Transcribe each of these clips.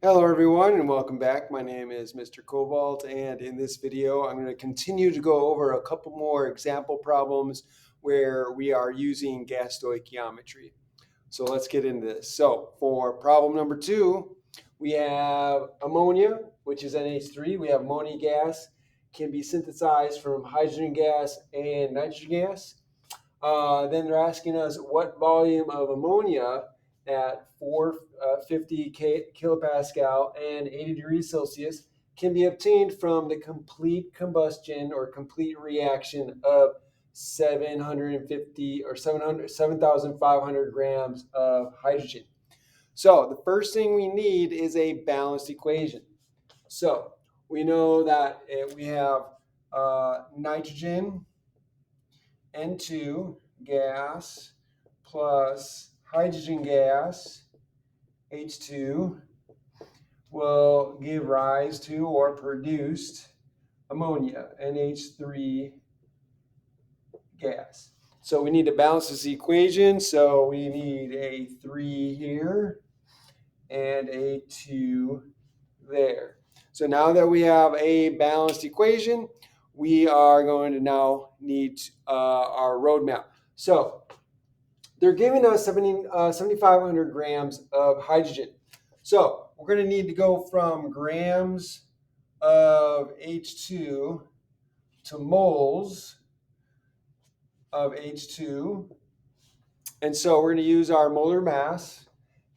Hello everyone and welcome back. My name is Mr. Cobalt, and in this video I'm going to continue to go over a couple more example problems where we are using gas stoichiometry. So let's get into this. So for problem number 2, we have ammonia, which is NH3. We have ammonia gas, can be synthesized from hydrogen gas and nitrogen gas. Then they're asking us what volume of ammonia at 450 kilopascal and 80 degrees Celsius can be obtained from the complete combustion or complete reaction of 750 or 7,500 grams of hydrogen. So the first thing we need is a balanced equation. So we know that we have nitrogen N2 gas plus hydrogen gas, H2, will give rise to or produced ammonia, NH3 gas. So we need to balance this equation. So we need a 3 here and a 2 there. So now that we have a balanced equation, we are going to now need our roadmap. So they're giving us 7,500 grams of hydrogen. So we're going to need to go from grams of H2 to moles of H2. And so we're going to use our molar mass.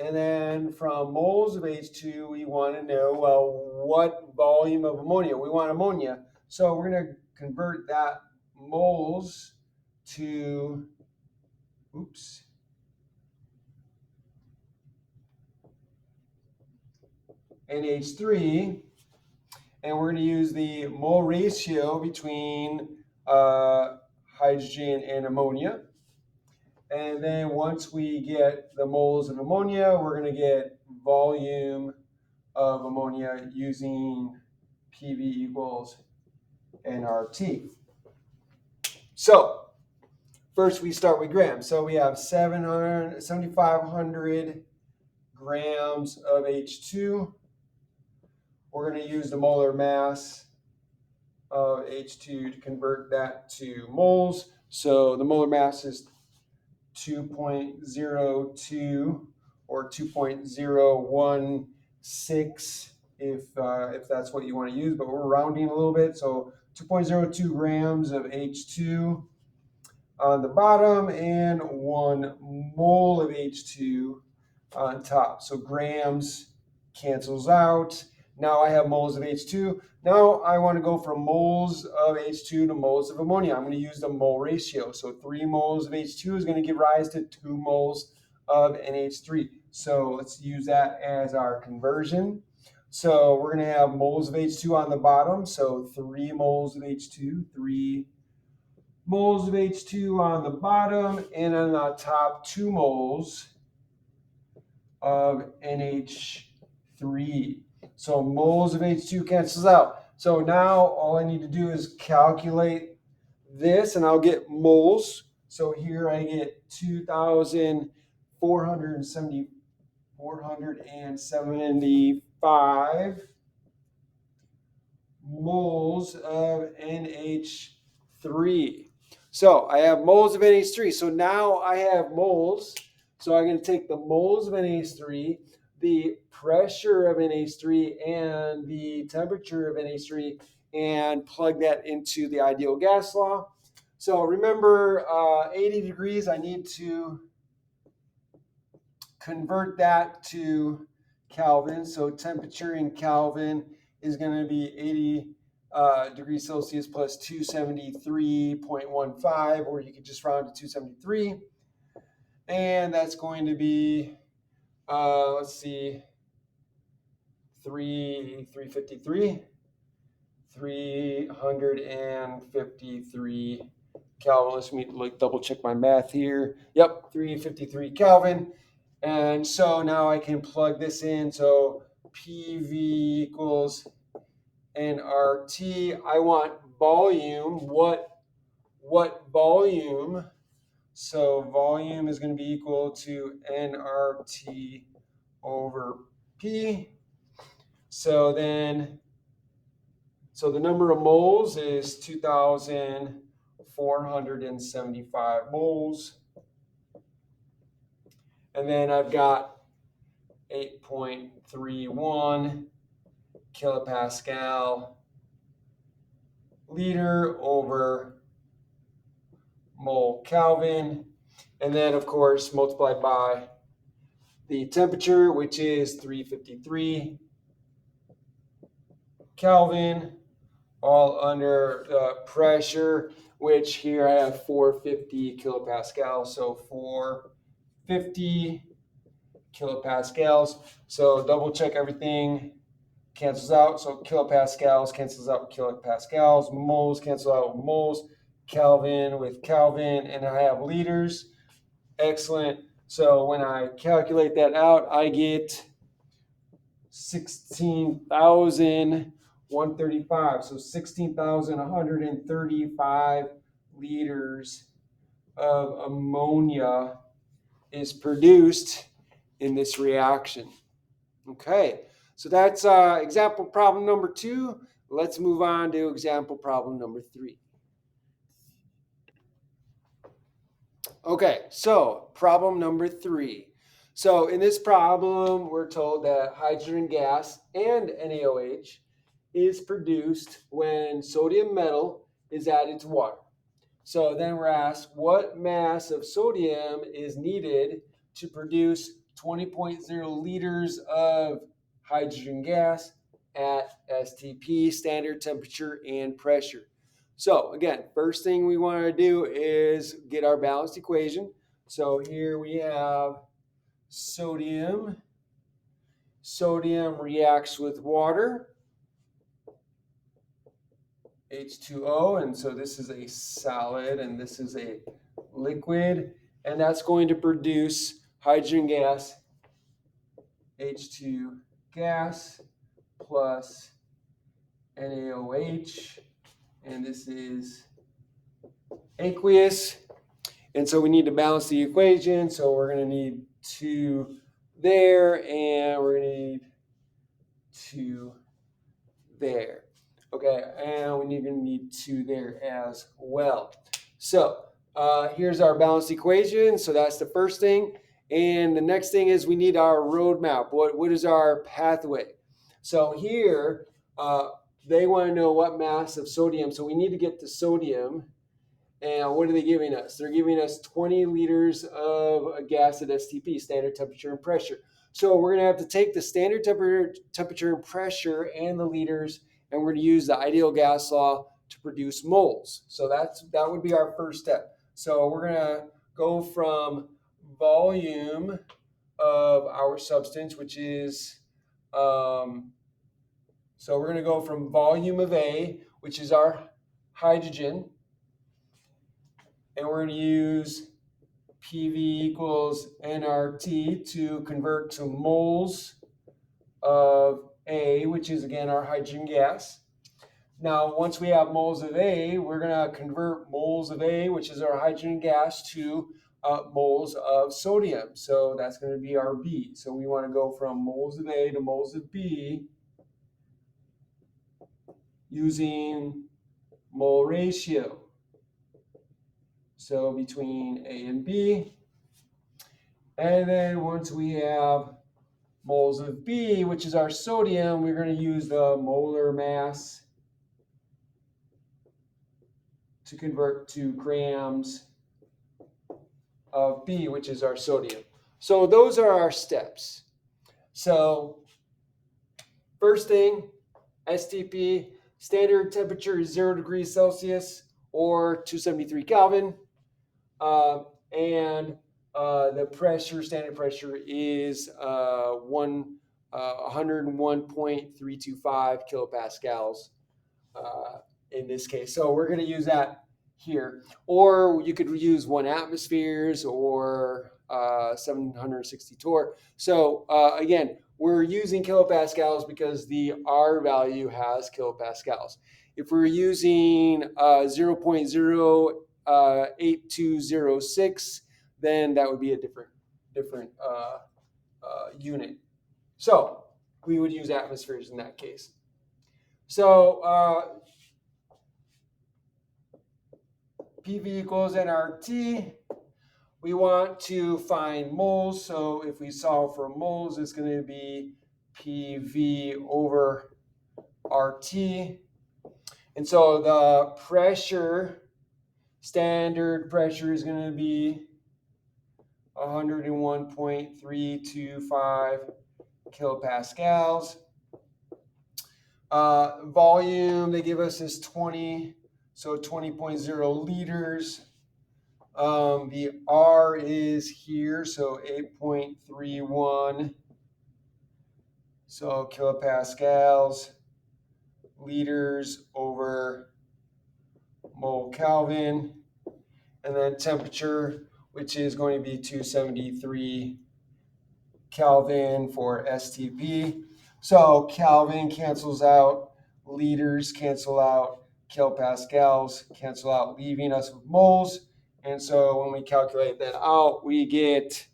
And then from moles of H2, we want to know, well, what volume of ammonia? We want ammonia. So we're going to convert that moles to, NH3, and we're going to use the mole ratio between hydrogen and ammonia. And then once we get the moles of ammonia, we're going to get volume of ammonia using PV equals nRT. So first we start with grams. So we have 7,500 grams of H2. We're going to use the molar mass of H2 to convert that to moles. So the molar mass is 2.02 or 2.016 if that's what you want to use, but we're rounding a little bit. So 2.02 grams of H2 on the bottom and 1 mole of H2 on top. So grams cancels out. Now I have moles of H2. Now I want to go from moles of H2 to moles of ammonia. I'm going to use the mole ratio. So 3 moles of H2 is going to give rise to 2 moles of NH3. So let's use that as our conversion. So we're going to have moles of H2 on the bottom. So 3 moles of H2, 3 moles of H2 on the bottom, and on the top 2 moles of NH3. So moles of H2 cancels out. So now all I need to do is calculate this and I'll get moles. So here I get 2,475 moles of NH3. So I have moles of NH3. So now I have moles. So I'm going to take the moles of NH3, the pressure of NH3, and the temperature of NH3, and plug that into the ideal gas law. So remember, 80 degrees, I need to convert that to Kelvin. So temperature in Kelvin is going to be 80 degrees Celsius plus 273.15, or you could just round to 273. And that's going to be, let's see, 353 Kelvin. Let's double check my math here. Yep, 353 Kelvin. And so now I can plug this in. So PV equals nRT. I want volume. What volume? So volume is going to be equal to nRT over P. So the number of moles is 2,475 moles. And then I've got 8.31 kilopascal liter over mole Kelvin. And then, of course, multiplied by the temperature, which is 353 Kelvin, all under pressure, which here I have 450 kilopascals. So 450 kilopascals. So double check everything cancels out. So kilopascals cancels out with kilopascals. Moles cancel out with moles. Kelvin with Kelvin. And I have liters. Excellent. So when I calculate that out, I get 16,135. So 16,135 liters of ammonia is produced in this reaction. Okay, so that's example problem number 2. Let's move on to example problem number 3. Okay, so problem number 3. So in this problem, we're told that hydrogen gas and NaOH is produced when sodium metal is added to water. So then we're asked what mass of sodium is needed to produce 20.0 liters of hydrogen gas at STP, standard temperature and pressure. So again, first thing we want to do is get our balanced equation. So here we have sodium. Sodium reacts with water, H2O, and so this is a solid and this is a liquid, and that's going to produce hydrogen gas, H2 gas, plus NaOH, and this is aqueous. And so we need to balance the equation. So we're going to need 2 there, and we're going to need 2 there. Okay, and we're going to need 2 there as well. So here's our balanced equation. So that's the first thing. And the next thing is we need our roadmap. What is our pathway? So here, they want to know what mass of sodium. So we need to get to sodium. And what are they giving us? They're giving us 20 liters of gas at STP, standard temperature and pressure. So we're going to have to take the standard temperature and pressure and the liters, and we're going to use the ideal gas law to produce moles. So that would be our first step. So we're going to go from volume of our substance, which is, so we're going to go from volume of A, which is our hydrogen, and we're going to use PV equals nRT to convert to moles of A, which is again our hydrogen gas. Now, once we have moles of A, we're going to convert moles of A, which is our hydrogen gas, to moles of sodium. So that's going to be our B. So we want to go from moles of A to moles of B using mole ratio. So between A and B. And then once we have moles of B, which is our sodium, we're going to use the molar mass to convert to grams of B, which is our sodium. So those are our steps. So first thing, STP, standard temperature is 0 degrees Celsius or 273 Kelvin. And the pressure, standard pressure, is 101.325 kilopascals in this case. So we're going to use that here. Or you could use 1 atmospheres or 760 torr. So again, we're using kilopascals because the R value has kilopascals. If we're using 0.08206, then that would be a different unit. So we would use atmospheres in that case. So PV equals nRT. We want to find moles. So if we solve for moles, it's going to be PV over RT. And so the pressure, standard pressure is going to be 101.325 kilopascals. Volume they give us is 20, so 20.0 liters. The R is here, so 8.31. So kilopascals, liters over mole Kelvin. And then temperature, which is going to be 273 Kelvin for STP. So Kelvin cancels out, liters cancel out, kilopascals cancel out, leaving us with moles. And so when we calculate that out, we get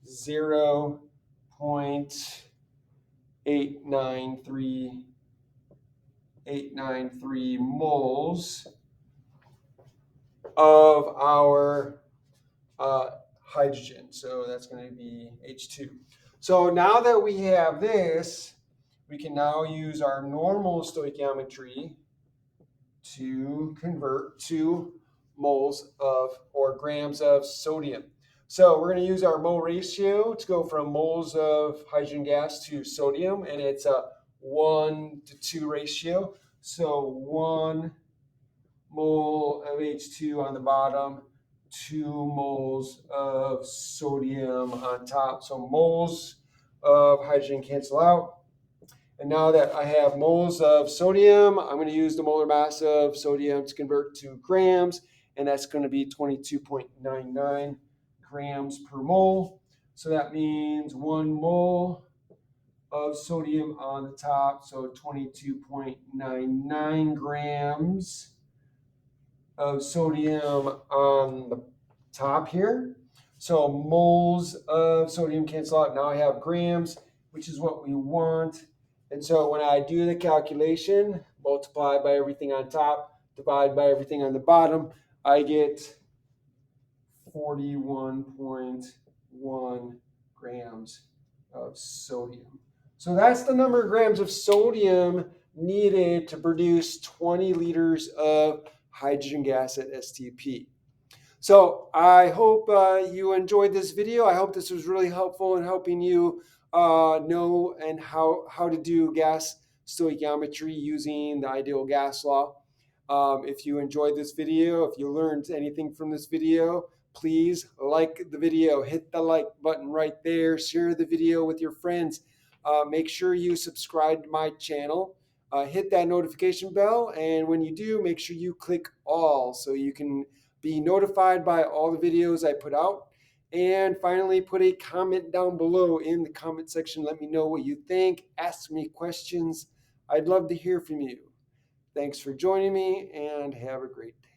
0.893 moles of our hydrogen. So that's going to be H2. So now that we have this, we can now use our normal stoichiometry to convert to moles of or grams of sodium. So we're going to use our mole ratio to go from moles of hydrogen gas to sodium, and it's a 1:2 ratio. So 1 mole of H2 on the bottom, 2 moles of sodium on top. So moles of hydrogen cancel out. And now that I have moles of sodium, I'm going to use the molar mass of sodium to convert to grams, and that's going to be 22.99 grams per mole. So that means 1 mole of sodium on the top, so 22.99 grams of sodium on the top here. So moles of sodium cancel out. Now I have grams, which is what we want. And so when I do the calculation, multiply by everything on top, divide by everything on the bottom, I get 41.1 grams of sodium. So that's the number of grams of sodium needed to produce 20 liters of hydrogen gas at STP. So I hope you enjoyed this video. I hope this was really helpful in helping you know and how to do gas stoichiometry using the ideal gas law. If you enjoyed this video, if you learned anything from this video, please like the video, hit the like button right there, share the video with your friends. Make sure you subscribe to my channel. Hit that notification bell, and when you do, make sure you click all so you can be notified by all the videos I put out. And finally, put a comment down below in the comment section. Let me know what you think. Ask me questions. I'd love to hear from you. Thanks for joining me, and have a great day.